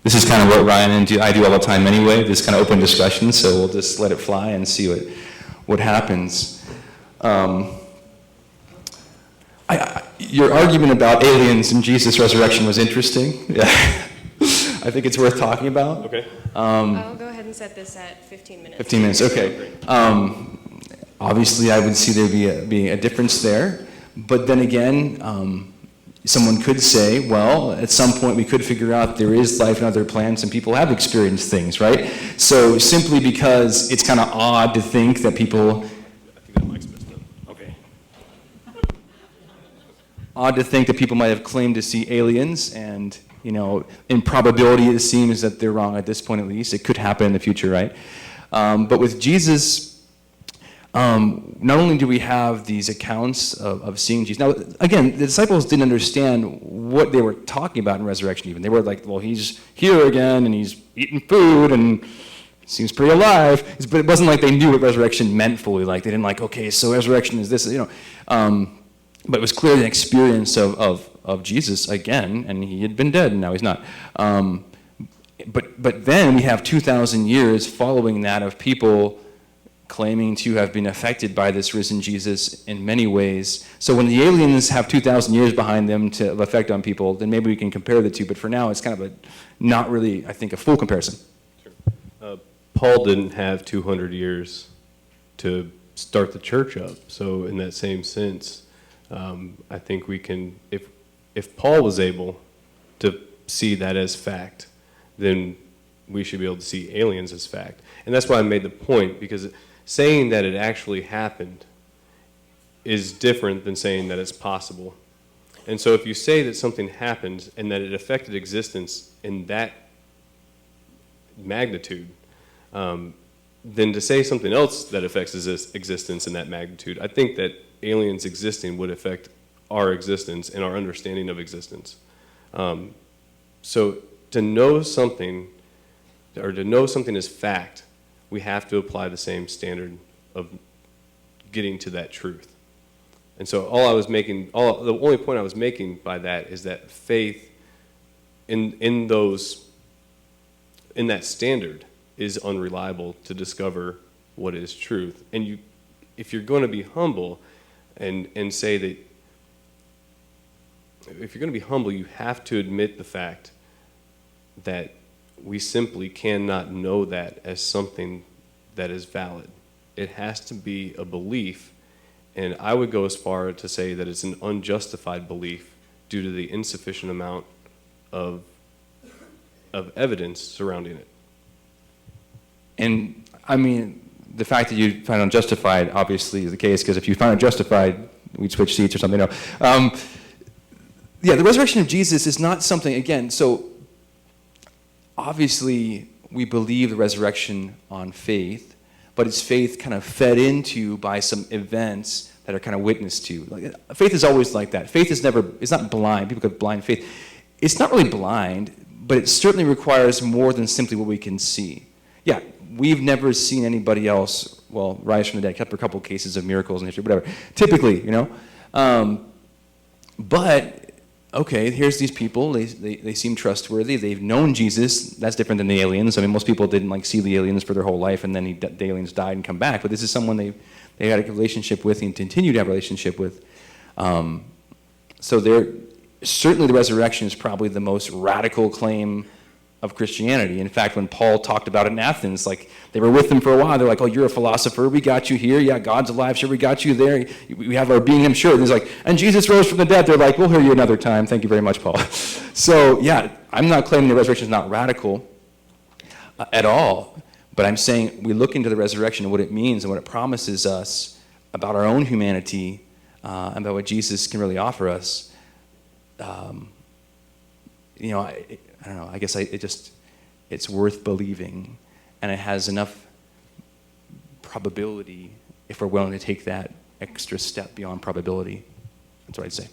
This is kind of what Ryan and I do all the time anyway, this kind of open discussion, so we'll just let it fly and see what happens. Your argument about aliens and Jesus' resurrection was interesting. Yeah. I think it's worth talking about. Okay. I'll go ahead and set this at 15 minutes. 15 minutes, okay. Obviously, I would see there be a difference there. But then again, someone could say, well, at some point we could figure out there is life in other planets and people have experienced things, right? So simply because it's kind of odd to think that people... I think that mic's messed up. Okay. Odd to think that people might have claimed to see aliens, and, you know, in probability it seems that they're wrong at this point at least. It could happen in the future, right? But with Jesus... not only do we have these accounts of seeing Jesus. Now, again, the disciples didn't understand what they were talking about in resurrection even. They were like, well, he's here again, and he's eating food, and seems pretty alive. But it wasn't like they knew what resurrection meant fully. Like, they didn't like, okay, so resurrection is this, you know. But it was clearly an experience of Jesus again, and he had been dead, and now he's not. But then we have 2,000 years following that of people claiming to have been affected by this risen Jesus in many ways. So when the aliens have 2,000 years behind them to effect on people, then maybe we can compare the two. But for now, it's kind of not really, I think, a full comparison. Sure. Paul didn't have 200 years to start the church up. So in that same sense, I think we can, if Paul was able to see that as fact, then we should be able to see aliens as fact. And that's why I made the point, because saying that it actually happened is different than saying that it's possible. And so if you say that something happened and that it affected existence in that magnitude, then to say something else that affects existence in that magnitude, I think that aliens existing would affect our existence and our understanding of existence. So to know something, or to know something is fact, we have to apply the same standard of getting to that truth. And so the only point I was making by that is that faith in that standard is unreliable to discover what is truth. And if you're going to be humble and say that, if you're going to be humble, you have to admit the fact that we simply cannot know that as something that is valid. It has to be a belief, and I would go as far to say that it's an unjustified belief due to the insufficient amount of evidence surrounding it. And, I mean, the fact that you find unjustified obviously is the case, because if you find it justified, we'd switch seats or something. No. Yeah, the resurrection of Jesus is not something, again, so obviously, we believe the resurrection on faith, but it's faith kind of fed into by some events that are kind of witnessed to. Like, faith is always like that. Faith is it's not blind. People get blind faith. It's not really blind, but it certainly requires more than simply what we can see. Yeah, we've never seen anybody else, well, rise from the dead, except for a couple of cases of miracles in history, whatever. Typically, you know. But okay, here's these people, they seem trustworthy, they've known Jesus. That's different than the aliens. I mean, most people didn't see the aliens for their whole life, and then the aliens died and come back. But this is someone they had a relationship with and continue to have a relationship with. So certainly the resurrection is probably the most radical claim of Christianity. In fact, when Paul talked about it in Athens, they were with him for a while. They're like, oh, you're a philosopher. We got you here. Yeah, God's alive. Sure, we got you there. We have our being him. Sure. And he's like, and Jesus rose from the dead. They're like, we'll hear you another time. Thank you very much, Paul. So, yeah, I'm not claiming the resurrection is not radical at all. But I'm saying we look into the resurrection and what it means and what it promises us about our own humanity and about what Jesus can really offer us. I don't know, I guess it's worth believing, and it has enough probability if we're willing to take that extra step beyond probability. That's what I'd say.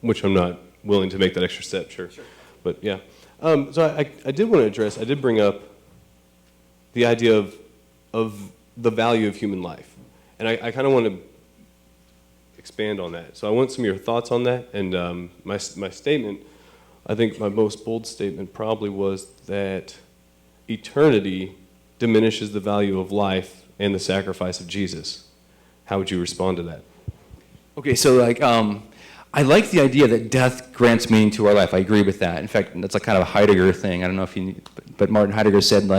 Which I'm not willing to make that extra step, sure. But yeah. So I did want to address, I did bring up the idea of the value of human life. And I kind of want to expand on that. So I want some of your thoughts on that. And my statement I think my most bold statement probably was that eternity diminishes the value of life and the sacrifice of Jesus. How would you respond to that? Okay, so I like the idea that death grants meaning to our life. I agree with that. In fact, that's a kind of a Heidegger thing. I don't know if you, but Martin Heidegger said,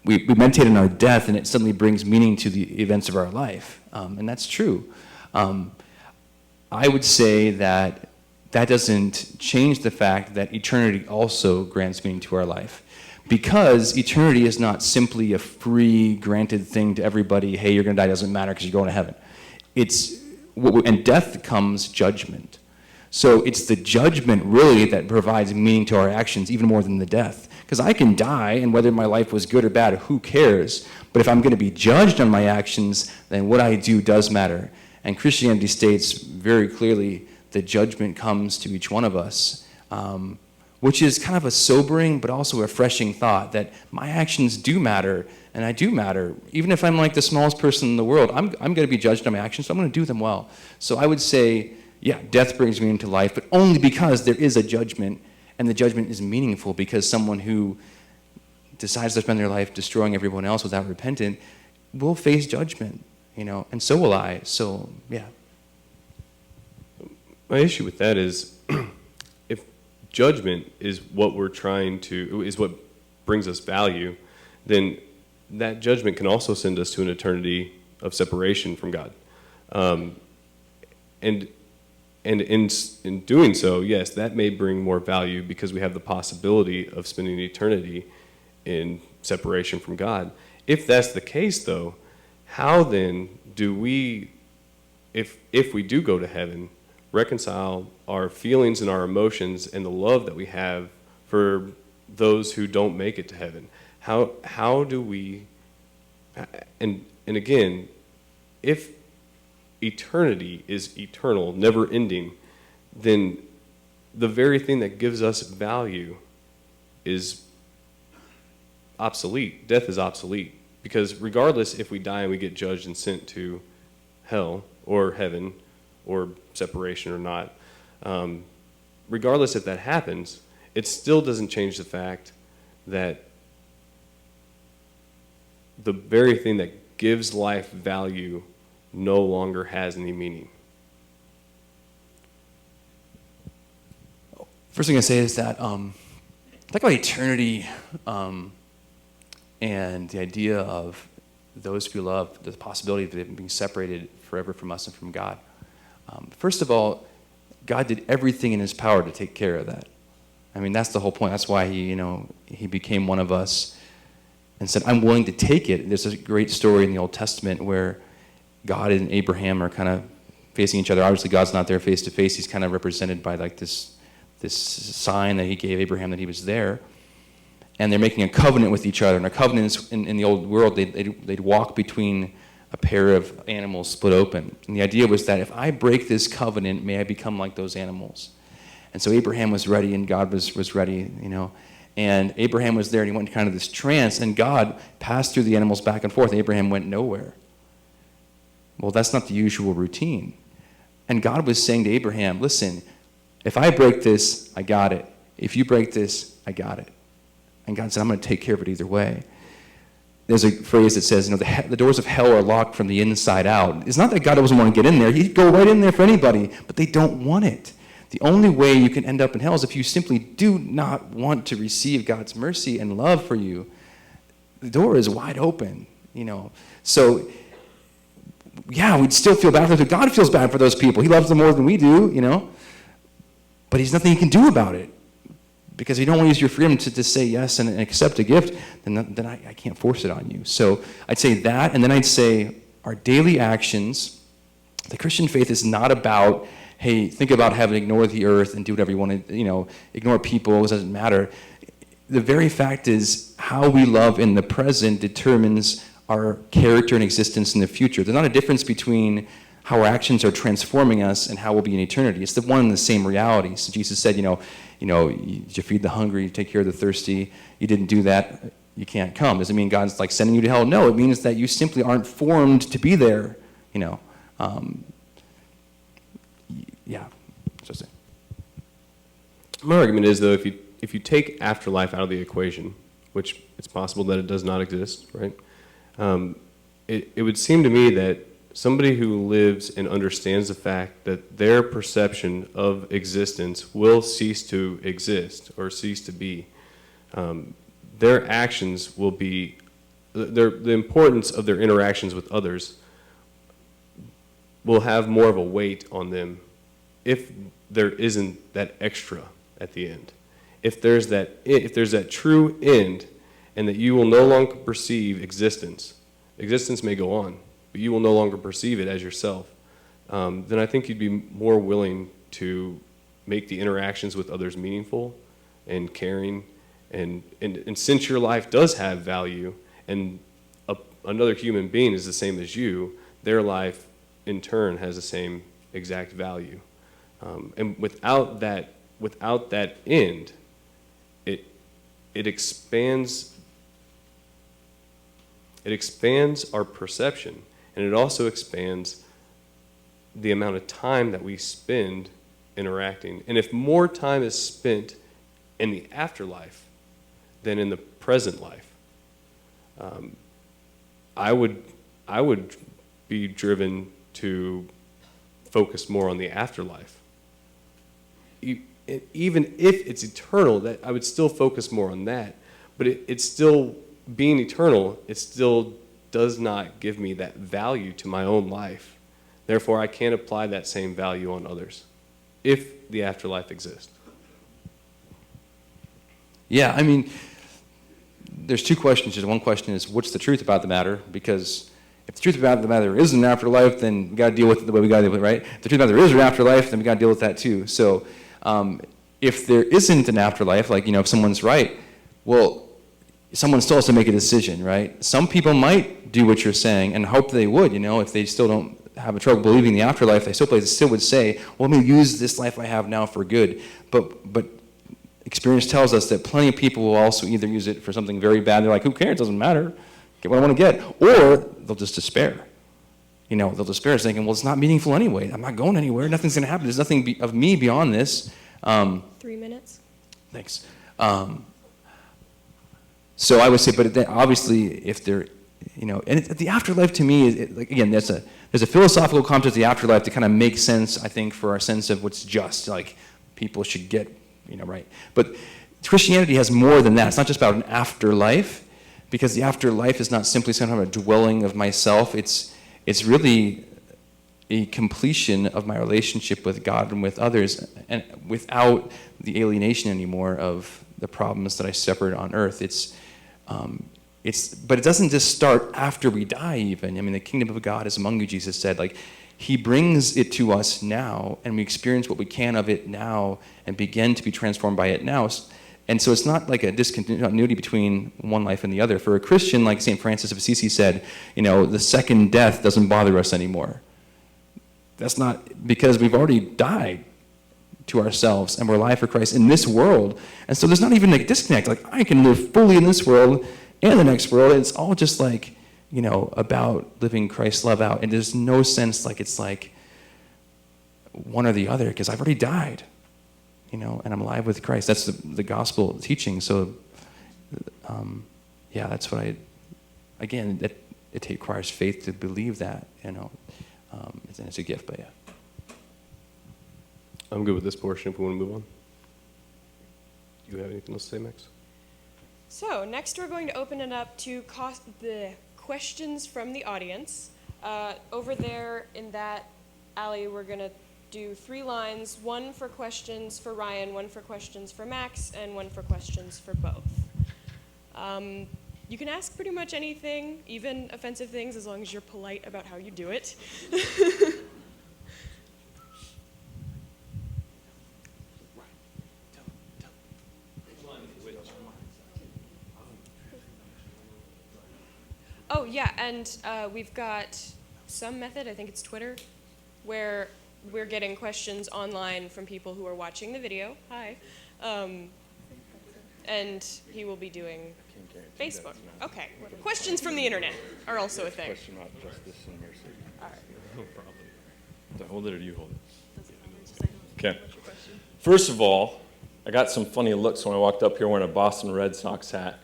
we meditate on our death and it suddenly brings meaning to the events of our life. And that's true. I would say that doesn't change the fact that eternity also grants meaning to our life. Because eternity is not simply a free, granted thing to everybody, hey, you're going to die, doesn't matter because you're going to heaven. And death comes judgment. So it's the judgment really that provides meaning to our actions even more than the death. Because I can die, and whether my life was good or bad, who cares? But if I'm going to be judged on my actions, then what I do does matter. And Christianity states very clearly that judgment comes to each one of us, which is kind of a sobering but also a refreshing thought that my actions do matter, and I do matter. Even if I'm like the smallest person in the world, I'm going to be judged on my actions, so I'm going to do them well. So I would say, yeah, death brings meaning to life, but only because there is a judgment, and the judgment is meaningful because someone who decides to spend their life destroying everyone else without repenting will face judgment, and so will I. So, yeah. My issue with that is if judgment is what is what brings us value, then that judgment can also send us to an eternity of separation from God. And in doing so, yes, that may bring more value because we have the possibility of spending eternity in separation from God. If that's the case, though, how then do we, if we do go to heaven, reconcile our feelings and our emotions and the love that we have for those who don't make it to heaven? How do we, and again, if eternity is eternal, never ending, then the very thing that gives us value is obsolete. Death is obsolete. Because regardless if we die and we get judged and sent to hell or heaven or separation or not, regardless if that happens, it still doesn't change the fact that the very thing that gives life value no longer has any meaning. First thing I say is that talk about eternity and the idea of those we love, the possibility of them being separated forever from us and from God. First of all, God did everything in his power to take care of that. I mean, that's the whole point. That's why he became one of us and said, I'm willing to take it. There's a great story in the Old Testament where God and Abraham are kind of facing each other. Obviously, God's not there face to face. He's kind of represented by like this sign that he gave Abraham that he was there. And they're making a covenant with each other. And a covenant in the old world, they'd walk between a pair of animals split open. And the idea was that if I break this covenant, may I become like those animals. And so Abraham was ready and God was ready, And Abraham was there and he went into kind of this trance and God passed through the animals back and forth. And Abraham went nowhere. Well, that's not the usual routine. And God was saying to Abraham, listen, if I break this, I got it. If you break this, I got it. And God said, I'm going to take care of it either way. There's a phrase that says, the doors of hell are locked from the inside out. It's not that God doesn't want to get in there. He'd go right in there for anybody, but they don't want it. The only way you can end up in hell is if you simply do not want to receive God's mercy and love for you. The door is wide open, So, yeah, we'd still feel bad for them. God feels bad for those people. He loves them more than we do, But there's nothing he can do about it. Because if you don't want to use your freedom to say yes and accept a gift, then I can't force it on you. So I'd say that, and then I'd say our daily actions. The Christian faith is not about, hey, think about heaven, ignore the earth, and do whatever you want to, ignore people, it doesn't matter. The very fact is how we love in the present determines our character and existence in the future. There's not a difference between how our actions are transforming us and how we'll be in eternity. It's the one and the same reality. So Jesus said, you feed the hungry, you take care of the thirsty. You didn't do that, you can't come. Does it mean God's like sending you to hell? No, it means that you simply aren't formed to be there, Yeah, that's what I say. My argument is, though, if you take afterlife out of the equation, which it's possible that it does not exist, right? It would seem to me that somebody who lives and understands the fact that their perception of existence will cease to exist or cease to be, their actions will be, the importance of their interactions with others will have more of a weight on them if there isn't that extra at the end. If there's that true end, and that you will no longer perceive existence may go on, but you will no longer perceive it as yourself, then I think you'd be more willing to make the interactions with others meaningful and caring, and since your life does have value, and another human being is the same as you, their life in turn has the same exact value. And without that end, it expands our perception, and it also expands the amount of time that we spend interacting. And if more time is spent in the afterlife than in the present life, I would be driven to focus more on the afterlife. Even if it's eternal, that I would still focus more on that. But it's still, being eternal, it still does not give me that value to my own life. Therefore, I can't apply that same value on others if the afterlife exists. Yeah, I mean, there's two questions. One question is, what's the truth about the matter? Because if the truth about the matter is an afterlife, then we got to deal with it the way we got to deal with it, right? If the truth about there is an afterlife, then we got to deal with that too. So if there isn't an afterlife, like, if someone's right, well, someone still has to make a decision, right? Some people might do what you're saying and hope they would, if they still don't have a trouble believing in the afterlife, they still would say, well, let me use this life I have now for good. But experience tells us that plenty of people will also either use it for something very bad. They're like, who cares? It doesn't matter. Get what I want to get. Or they'll just despair. They'll despair thinking, well, it's not meaningful anyway. I'm not going anywhere. Nothing's going to happen. There's nothing of me beyond this. 3 minutes. Thanks. So I would say, but then obviously, if there, and the afterlife to me is, again, there's a philosophical concept of the afterlife that kind of makes sense, I think, for our sense of what's just, like people should get, right. But Christianity has more than that. It's not just about an afterlife, because the afterlife is not simply some kind of a dwelling of myself. It's really a completion of my relationship with God and with others, and without the alienation anymore of the problems that I suffered on earth. But it doesn't just start after we die even. I mean, the kingdom of God is among you, Jesus said. Like, he brings it to us now, and we experience what we can of it now and begin to be transformed by it now. And so it's not like a discontinuity between one life and the other. For a Christian, like St. Francis of Assisi said, the second death doesn't bother us anymore. That's not because we've already died to ourselves and we're alive for Christ in this world. And so there's not even a disconnect. Like, I can live fully in this world and the next world. It's all just like, about living Christ's love out. And there's no sense like it's like one or the other, because I've already died, and I'm alive with Christ. That's the gospel teaching. So, that's what again, it requires faith to believe that, and it's a gift, but yeah. I'm good with this portion if we want to move on. Do you have anything else to say, Max? So next we're going to open it up to the questions from the audience. Over there in that alley, we're going to do 3 lines, 1 for questions for Ryan, 1 for questions for Max, and 1 for questions for both. You can ask pretty much anything, even offensive things, as long as you're polite about how you do it. Oh, yeah, and we've got some method, I think it's Twitter, where we're getting questions online from people who are watching the video. Hi. And he will be doing Facebook. Okay. Questions from the internet are also a thing. Question about justice and mercy. All right. No problem. Do I hold it or do you hold it? Okay. First of all, I got some funny looks when I walked up here wearing a Boston Red Sox hat.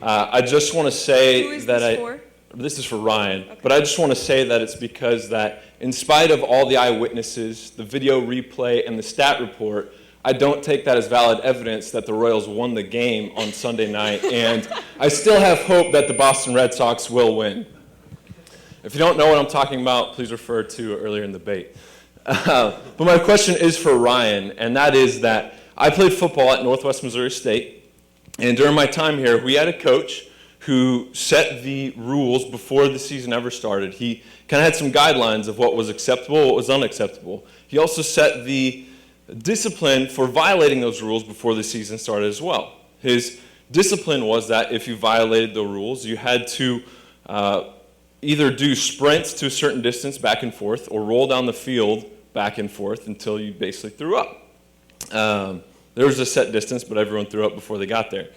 I just want to say Who is that this for? This is for Ryan, Okay. but I just want to say that it's because that in spite of all the eyewitnesses, the video replay, and the stat report, I don't take that as valid evidence that the Royals won the game on Sunday night, and I still have hope that the Boston Red Sox will win. If you don't know what I'm talking about, please refer to earlier in the debate. But my question is for Ryan, and that is that I played football at Northwest Missouri State, and during my time here, we had a coach who set the rules before the season ever started. He kind of had some guidelines of what was acceptable, what was unacceptable. He also set the discipline for violating those rules before the season started as well. His discipline was that if you violated the rules, you had to either do sprints to a certain distance back and forth or roll down the field back and forth until you basically threw up. There was a set distance, but everyone threw up before they got there.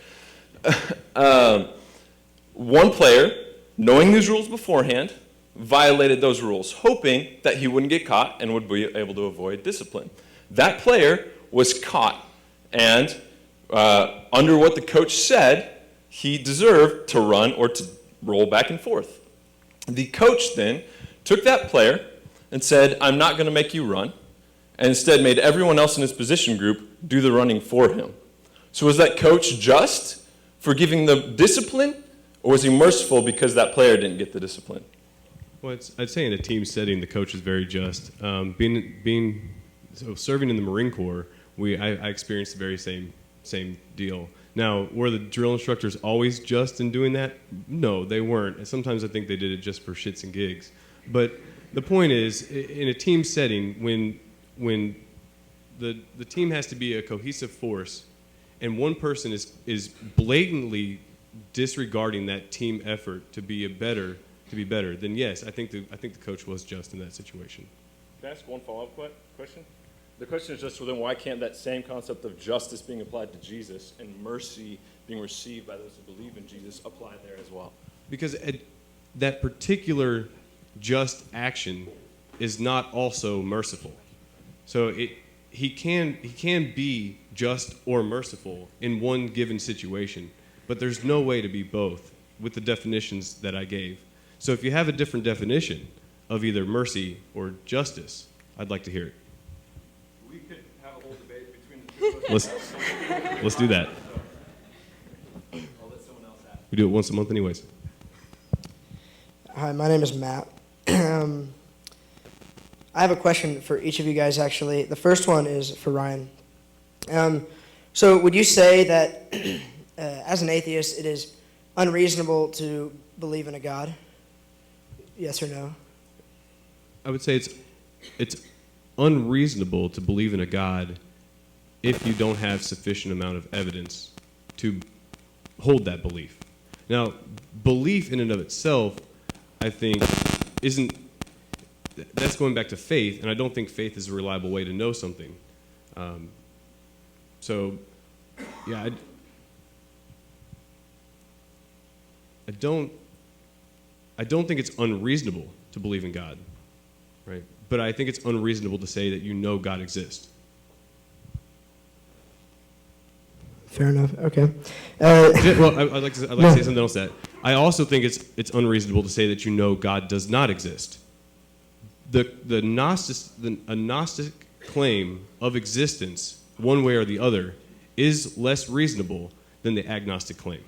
One player, knowing these rules beforehand, violated those rules, hoping that he wouldn't get caught and would be able to avoid discipline. That player was caught, and under what the coach said, he deserved to run or to roll back and forth. The coach then took that player and said, I'm not going to make you run, and instead made everyone else in his position group do the running for him. So was that coach just for giving the discipline, or was he merciful because that player didn't get the discipline? Well, I'd say in a team setting, the coach is very just. Serving in the Marine Corps, I experienced the very same deal. Now, were the drill instructors always just in doing that? No, they weren't. And sometimes I think they did it just for shits and gigs. But the point is, in a team setting, when the team has to be a cohesive force, and one person is blatantly disregarding that team effort to be better, then yes, I think the coach was just in that situation. Can I ask one follow-up question? The question is just then why can't that same concept of justice being applied to Jesus and mercy being received by those who believe in Jesus apply there as well? Because that particular just action is not also merciful. So he can be just or merciful in one given situation, but there's no way to be both with the definitions that I gave. So if you have a different definition of either mercy or justice, I'd like to hear it. We could have a whole debate between the two. Let's do that. I'll let someone else ask. We do it once a month anyways. Hi, my name is Matt. I have a question for each of you guys, actually. The first one is for Ryan. So would you say that as an atheist, it is unreasonable to believe in a God? Yes or no? I would say it's unreasonable to believe in a God if you don't have sufficient amount of evidence to hold that belief. Now, belief in and of itself, I think, that's going back to faith, and I don't think faith is a reliable way to know something. I don't think it's unreasonable to believe in God, right? But I think it's unreasonable to say that you know God exists. Fair enough. Okay. Well, I'd like to say something else. That I also think it's unreasonable to say that you know God does not exist. A Gnostic claim of existence, one way or the other, is less reasonable than the agnostic claim.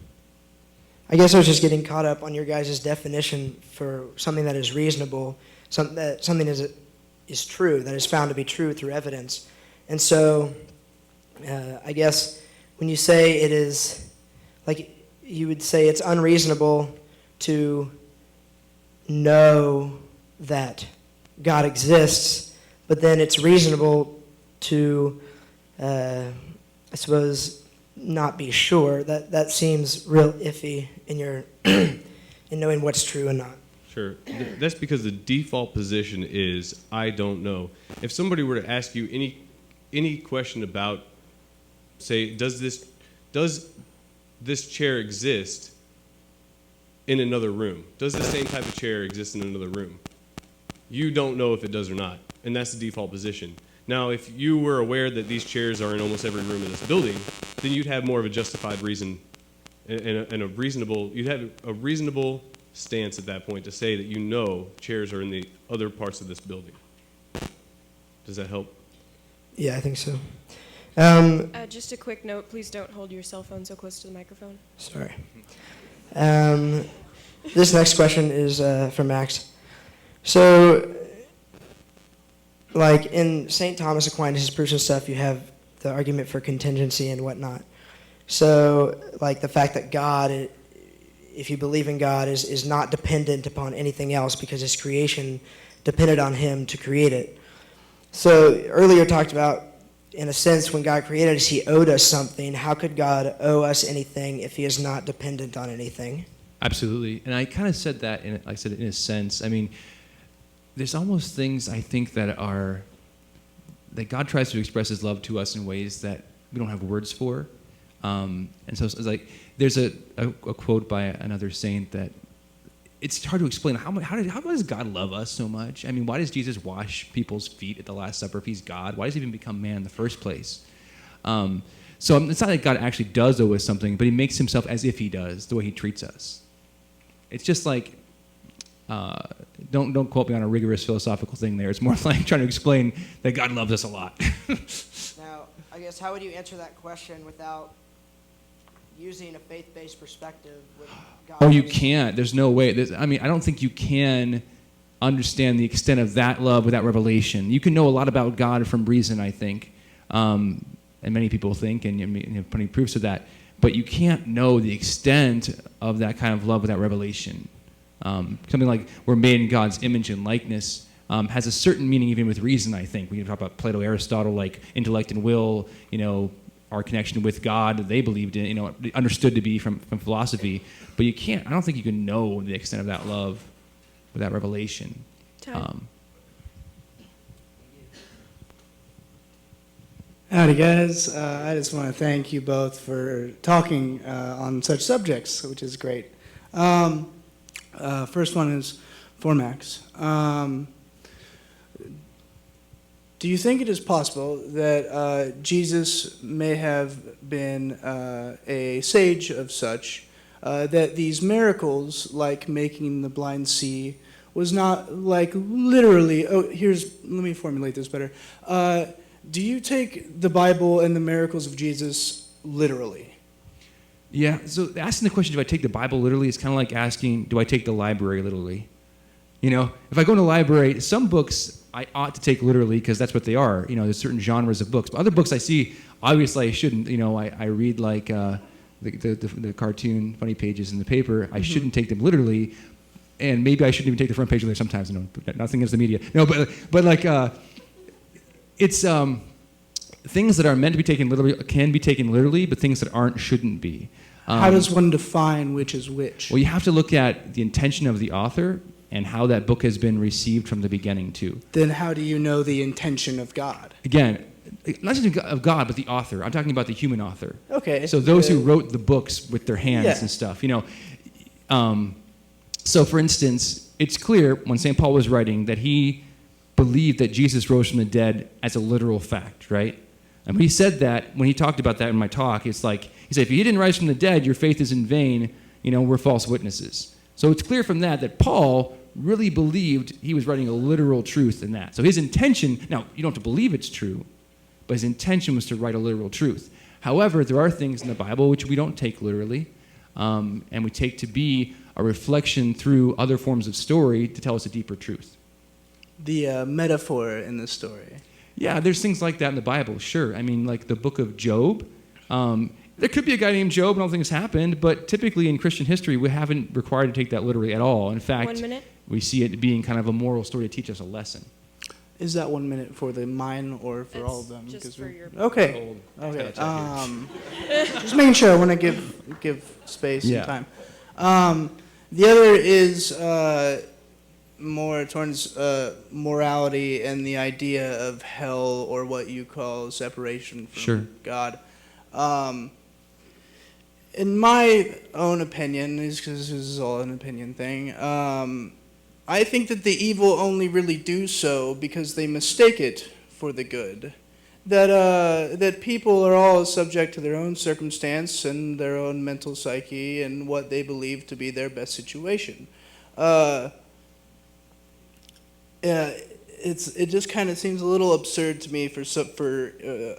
I guess I was just getting caught up on your guys' definition for something that is reasonable, something is true, that is found to be true through evidence. And so I guess when you say it is, like you would say it's unreasonable to know that God exists, but then it's reasonable to, I suppose, not be sure. That seems real iffy in your in knowing what's true and not. Sure. That's because the default position is I don't know. If somebody were to ask you any question about, say, does this chair exist in another room? Does the same type of chair exist in another room? You don't know if it does or not, and that's the default position. Now, if you were aware that these chairs are in almost every room in this building, then you'd have more of a justified reason and a reasonable, you'd have a reasonable stance at that point to say that you know chairs are in the other parts of this building. Does that help? Yeah, I think so. Just a quick note, please don't hold your cell phone so close to the microphone. Sorry. This next question is for Max. So, like in St. Thomas Aquinas' proofs and stuff, you have the argument for contingency and whatnot. So, like the fact that God, if you believe in God, is not dependent upon anything else because his creation depended on him to create it. So, earlier talked about, in a sense, when God created us, he owed us something. How could God owe us anything if he is not dependent on anything? Absolutely. And I kind of said that, I said it in a sense. I mean, there's almost things I think that God tries to express his love to us in ways that we don't have words for. And so it's like, there's a quote by another saint that it's hard to explain how does God love us so much? I mean, why does Jesus wash people's feet at the Last Supper if he's God? Why does he even become man in the first place? So it's not like God actually does owe us something, but he makes himself as if he does, the way he treats us. It's just like, don't quote me on a rigorous philosophical thing there. It's more like trying to explain that God loves us a lot. Now, I guess, how would you answer that question without using a faith-based perspective with God? Oh, you can't. There's no way. I don't think you can understand the extent of that love without revelation. You can know a lot about God from reason, I think, and many people think, and you have plenty of proofs of that. But you can't know the extent of that kind of love without revelation. Something like we're made in God's image and likeness has a certain meaning even with reason, I think. We can talk about Plato, Aristotle, like intellect and will, our connection with God that they believed in, understood to be from philosophy. But I don't think you can know the extent of that love without revelation. Howdy, guys. I just want to thank you both for talking on such subjects, which is great. First one is for Max. Do you think it is possible that Jesus may have been a sage of such, that these miracles, like making the blind see, was not like literally, let me formulate this better. Do you take the Bible and the miracles of Jesus literally? Yeah, so asking the question, do I take the Bible literally, is kind of like asking, do I take the library literally? If I go to the library, some books I ought to take literally because that's what they are. There's certain genres of books. But other books I see, obviously I shouldn't. I read like the cartoon funny pages in the paper. I shouldn't take them literally. And maybe I shouldn't even take the front page of there sometimes. Nothing against the media. No, but like... It's things that are meant to be taken literally can be taken literally, but things that aren't shouldn't be. How does one define which is which? Well, you have to look at the intention of the author and how that book has been received from the beginning, too. Then how do you know the intention of God? Again, not just of God, but the author. I'm talking about the human author. Okay. So those who wrote the books with their hands and stuff, So, for instance, it's clear when St. Paul was writing that he believed that Jesus rose from the dead as a literal fact, right? And when he said that, when he talked about that in my talk, it's like, he said, if he didn't rise from the dead, your faith is in vain, we're false witnesses. So it's clear from that Paul really believed he was writing a literal truth in that. So his intention, now, you don't have to believe it's true, but his intention was to write a literal truth. However, there are things in the Bible which we don't take literally, and we take to be a reflection through other forms of story to tell us a deeper truth. The metaphor in the story. Yeah, there's things like that in the Bible, sure. I mean, like the book of Job. There could be a guy named Job, I don't think it's happened, but typically in Christian history, we haven't required to take that literally at all. In fact, 1 minute. We see it being kind of a moral story to teach us a lesson. Is that 1 minute for the mine or for It's all of them? just for your... Okay. Okay. Just making sure. I want to give space and time. The other is more towards morality and the idea of hell, or what you call separation from God. In my own opinion, because this is all an opinion thing, I think that the evil only really do so because they mistake it for the good. That people are all subject to their own circumstance and their own mental psyche and what they believe to be their best situation. It just kind of seems a little absurd to me for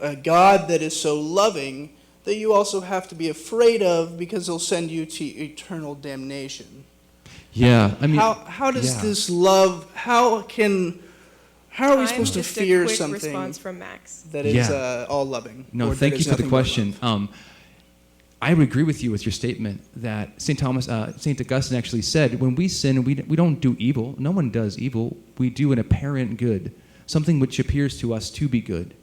a God that is so loving that you also have to be afraid of because he'll send you to eternal damnation. Yeah, I mean, how does this love? How are we supposed to fear just a quick something response from Max. that is all loving? No, or thank that you is for the nothing but question. love? I would agree with you with your statement that St. Augustine actually said, when we sin, we don't do evil. No one does evil. We do an apparent good, something which appears to us to be good.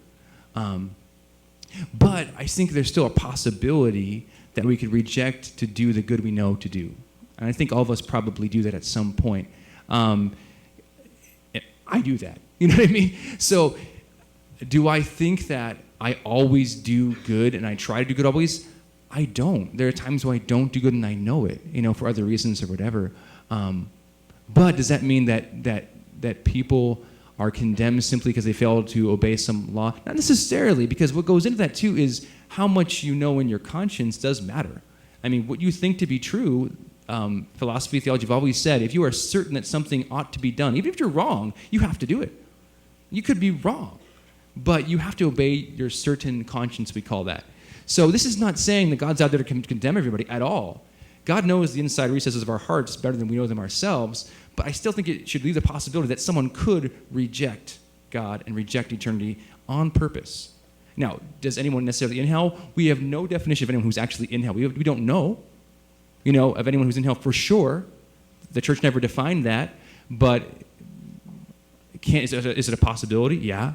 But I think there's still a possibility that we could reject to do the good we know to do. And I think all of us probably do that at some point. I do that. You know what I mean? So do I think that I always do good and I try to do good always? I don't. There are times where I don't do good and I know it, for other reasons or whatever. But does that mean that people are condemned simply because they failed to obey some law? Not necessarily, because what goes into that too is how much you know in your conscience does matter. I mean, what you think to be true, philosophy, theology have always said, if you are certain that something ought to be done, even if you're wrong, you have to do it. You could be wrong, but you have to obey your certain conscience, we call that. So this is not saying that God's out there to condemn everybody at all. God knows the inside recesses of our hearts better than we know them ourselves, but I still think it should leave the possibility that someone could reject God and reject eternity on purpose. Now, does anyone necessarily in hell? We have no definition of anyone who's actually in hell. We don't know, of anyone who's in hell for sure. The church never defined that, but is it a possibility? Yeah.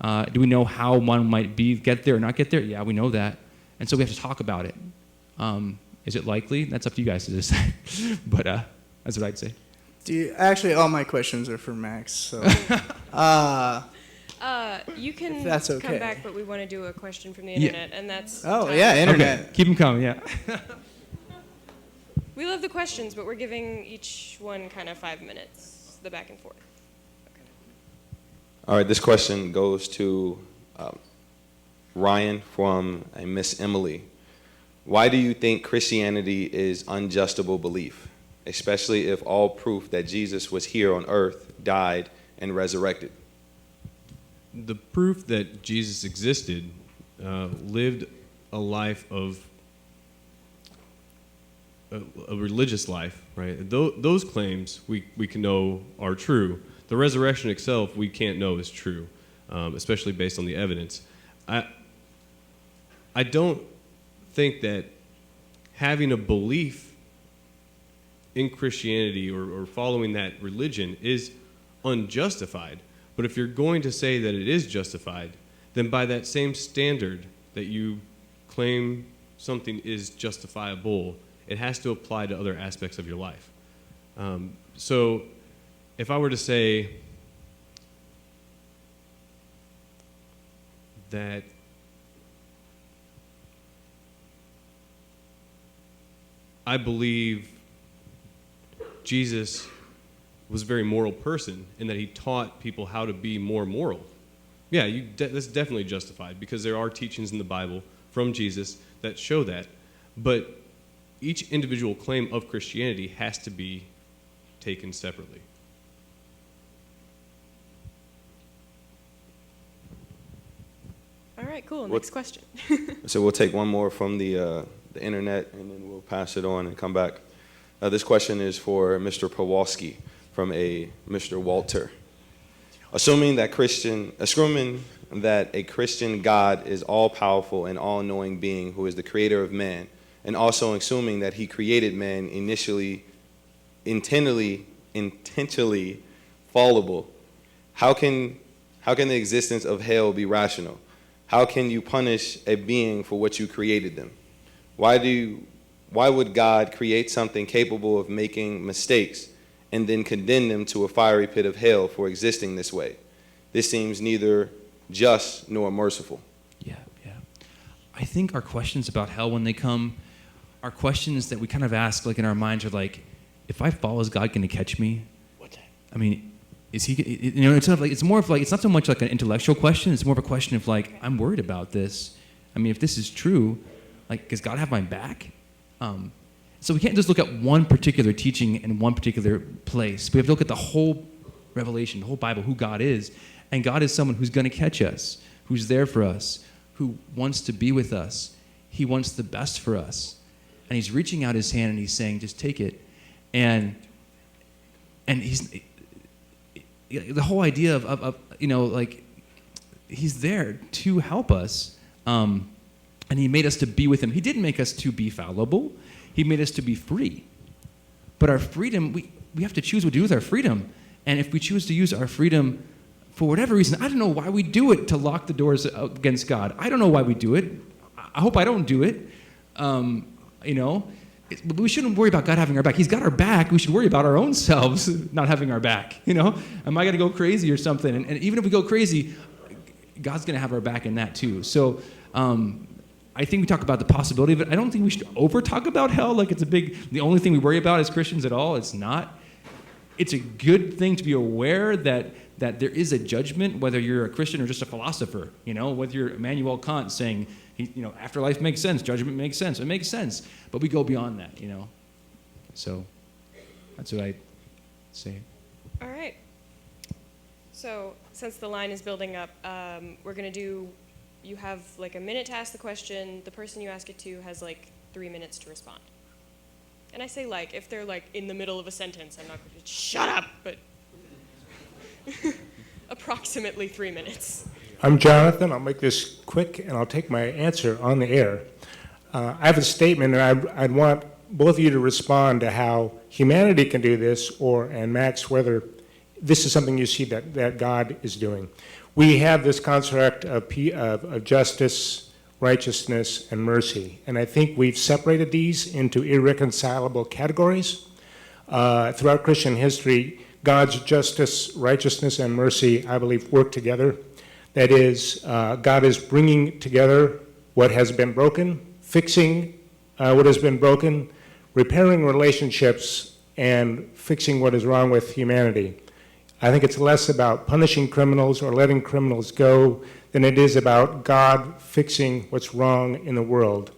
Do we know how one might get there or not get there? Yeah, we know that. And so we have to talk about it. Is it likely? That's up to you guys to decide. But that's what I'd say. Actually, all my questions are for Max. So, You can that's okay. come back, but we want to do a question from the internet, and that's internet. Okay, keep them coming, yeah. We love the questions, but we're giving each one kind of 5 minutes, the back and forth. All right, this question goes to Ryan from Miss Emily. Why do you think Christianity is unjustifiable belief, especially if all proof that Jesus was here on earth, died, and resurrected? The proof that Jesus existed, lived a life of a religious life, right? Those claims we can know are true. The resurrection itself we can't know is true, especially based on the evidence. I don't think that having a belief in Christianity or following that religion is unjustified. But if you're going to say that it is justified, then by that same standard that you claim something is justifiable, it has to apply to other aspects of your life. So if I were to say that I believe Jesus was a very moral person and that he taught people how to be more moral, yeah, that's definitely justified because there are teachings in the Bible from Jesus that show that. But each individual claim of Christianity has to be taken separately. All right, cool. Next question. So we'll take one more from the internet, and then we'll pass it on and come back. This question is for Mr. Pawlowski from a Mr. Walter. Assuming that a Christian God is all-powerful and all-knowing being who is the creator of man, and also assuming that he created man initially, intentionally fallible, how can the existence of hell be rational? How can you punish a being for what you created them? Why would God create something capable of making mistakes and then condemn them to a fiery pit of hell for existing this way? This seems neither just nor merciful. Yeah. I think our questions about hell when they come are questions that we kind of ask like in our minds are like, if I fall, is God going to catch me? I mean, is he? It's not like it's more of like it's not so much like an intellectual question. It's more of a question of like I'm worried about this. I mean, if this is true, like does God have my back? So we can't just look at one particular teaching in one particular place. We have to look at the whole revelation, the whole Bible, who God is, and God is someone who's going to catch us, who's there for us, who wants to be with us. He wants the best for us, and He's reaching out His hand and He's saying, "Just take it," and He's. The whole idea of like He's there to help us, and He made us to be with Him. He didn't make us to be fallible. He made us to be free. But our freedom, we have to choose what to do with our freedom. And if we choose to use our freedom for whatever reason, I don't know why we do it to lock the doors against God. I don't know why we do it. I hope I don't do it. But we shouldn't worry about God having our back. He's got our back. We should worry about our own selves not having our back. Am I going to go crazy or something? And even if we go crazy, God's going to have our back in that too. So I think we talk about the possibility of it. I don't think we should over-talk about hell like it's the only thing we worry about as Christians at all. It's not. It's a good thing to be aware that there is a judgment, whether you're a Christian or just a philosopher, whether you're Immanuel Kant saying, afterlife makes sense, judgment makes sense. It makes sense. But we go beyond that, So that's what I say. All right. So since the line is building up, we're going to do, you have like a minute to ask the question. The person you ask it to has like 3 minutes to respond. And I say if they're like in the middle of a sentence, I'm not going to shut up, but approximately 3 minutes. I'm Jonathan. I'll make this quick, and I'll take my answer on the air. I have a statement, and I'd want both of you to respond to how humanity can do this, and Max, whether this is something you see that God is doing. We have this construct of justice, righteousness, and mercy, and I think we've separated these into irreconcilable categories. Throughout Christian history, God's justice, righteousness, and mercy, I believe, work together. That is, God is bringing together what has been broken, fixing what has been broken, repairing relationships, and fixing what is wrong with humanity. I think it's less about punishing criminals or letting criminals go than it is about God fixing what's wrong in the world,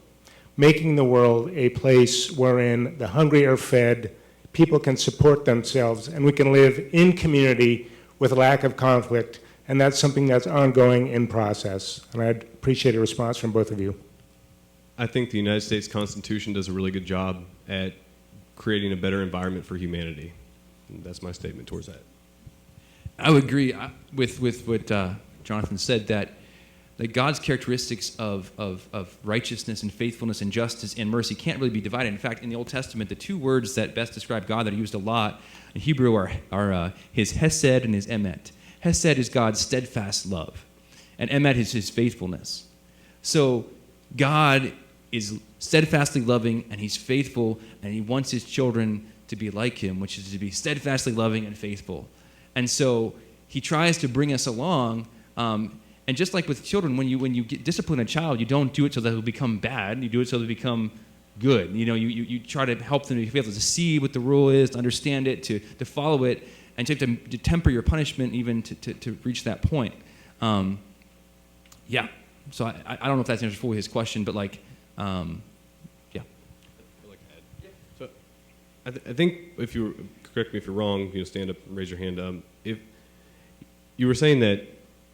making the world a place wherein the hungry are fed, people can support themselves, and we can live in community with a lack of conflict. And that's something that's ongoing in process. And I'd appreciate a response from both of you. I think the United States Constitution does a really good job at creating a better environment for humanity. And that's my statement towards that. I would agree with what Jonathan said, that God's characteristics of righteousness and faithfulness and justice and mercy can't really be divided. In fact, in the Old Testament, the two words that best describe God that are used a lot in Hebrew are His hesed and His emet. Hesed is God's steadfast love, and emet is His faithfulness. So God is steadfastly loving, and He's faithful, and He wants His children to be like Him, which is to be steadfastly loving and faithful. And so He tries to bring us along. And just like with children, when you discipline a child, you don't do it so that they'll become bad. You do it so they become good. You try to help them to be able to see what the rule is, to understand it, to follow it, and you have to temper your punishment even to reach that point. Yeah. So I don't know if that's answers fully his question, but yeah. So I think if you correct me if you're wrong, stand up and raise your hand. If you were saying that,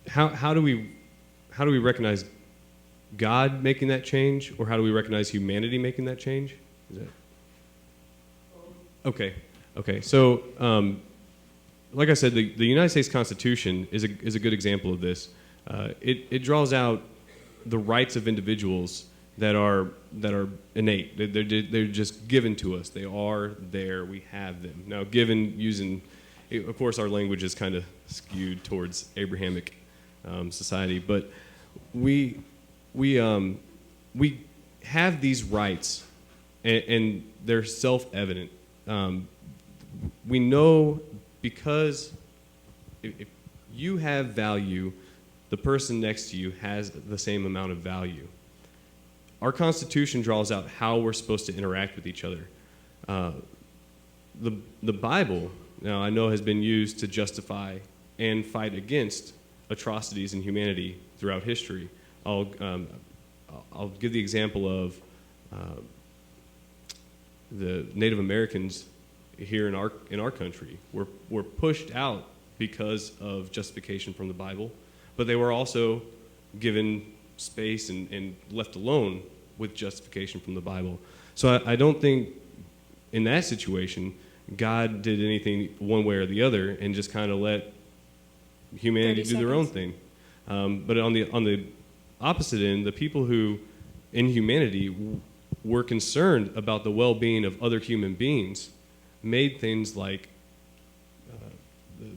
how do we recognize God making that change, or how do we recognize humanity making that change? Is that okay? So, like I said, the United States Constitution is a good example of this. It draws out the rights of individuals that are innate. They're just given to us. They are there. We have them. Now, given using, of course, our language is kind of skewed towards Abrahamic society, but we have these rights, and they're self-evident. We know because if you have value, the person next to you has the same amount of value. Our Constitution draws out how we're supposed to interact with each other. The Bible now I know has been used to justify and fight against atrocities in humanity throughout history. I'll give the example of the Native Americans here in our country were pushed out because of justification from the Bible, but they were also given space and left alone with justification from the Bible. So I don't think in that situation God did anything one way or the other and just kind of let humanity do their own thing. But on the opposite end, the people who in humanity were concerned about the well-being of other human beings made things like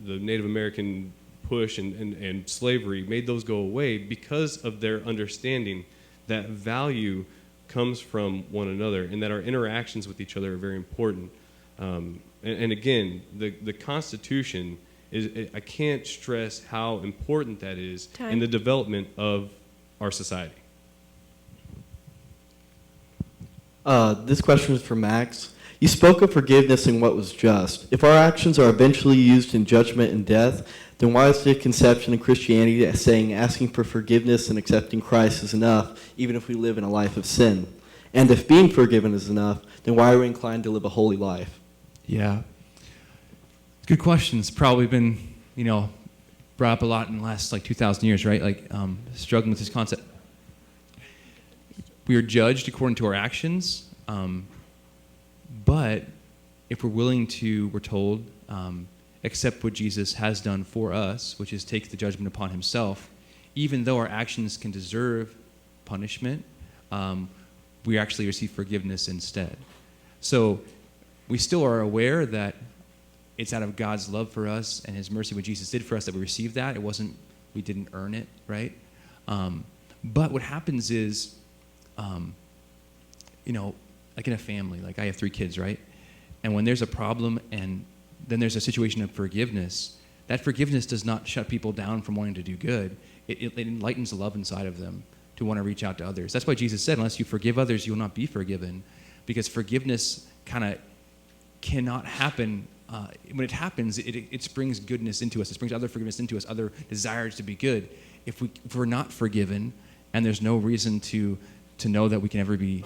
the Native American push and slavery, made those go away because of their understanding that value comes from one another and that our interactions with each other are very important. And again, the Constitution is, I can't stress how important that is in the development of our society. This question is for Max. You spoke of forgiveness and what was just. If our actions are eventually used in judgment and death, then why is the conception in Christianity saying asking for forgiveness and accepting Christ is enough, even if we live in a life of sin? And if being forgiven is enough, then why are we inclined to live a holy life? Yeah. Good question. It's probably been, brought up a lot in the last 2,000 years, right? Struggling with this concept. We are judged according to our actions, but if we're willing to, we're told, accept what Jesus has done for us, which is take the judgment upon himself, even though our actions can deserve punishment, we actually receive forgiveness instead. So we still are aware that it's out of God's love for us and his mercy, what Jesus did for us, that we received that. It wasn't, we didn't earn it, right? But what happens is, like in a family, like I have 3 kids, right? And when there's a problem and then there's a situation of forgiveness, that forgiveness does not shut people down from wanting to do good. It enlightens the love inside of them to want to reach out to others. That's why Jesus said, unless you forgive others, you will not be forgiven. Because forgiveness kind of cannot happen. When it happens, it springs goodness into us. It springs other forgiveness into us, other desires to be good. If we're not forgiven, and there's no reason to know that we can ever be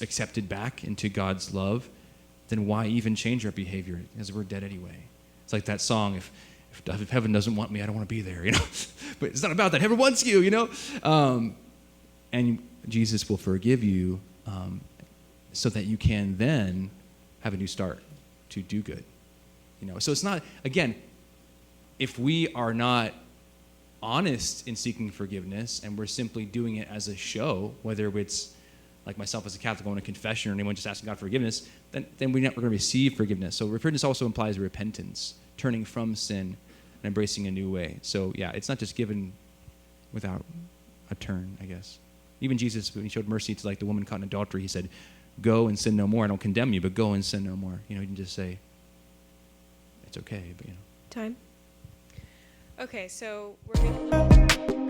accepted back into God's love, then why even change our behavior? Because we're dead anyway. It's like that song, if heaven doesn't want me, I don't want to be there, But it's not about that. Heaven wants you, And Jesus will forgive you so that you can then have a new start to do good. So it's not, again, if we are not honest in seeking forgiveness and we're simply doing it as a show, whether it's like myself as a Catholic going to confession or anyone just asking God for forgiveness, then we're not going to receive forgiveness. So forgiveness also implies repentance, turning from sin and embracing a new way. So yeah, it's not just given without a turn, I guess. Even Jesus, when he showed mercy to the woman caught in adultery, he said, go and sin no more. I don't condemn you, but go and sin no more. He didn't just say, it's okay, but Time. Okay, so we're going to...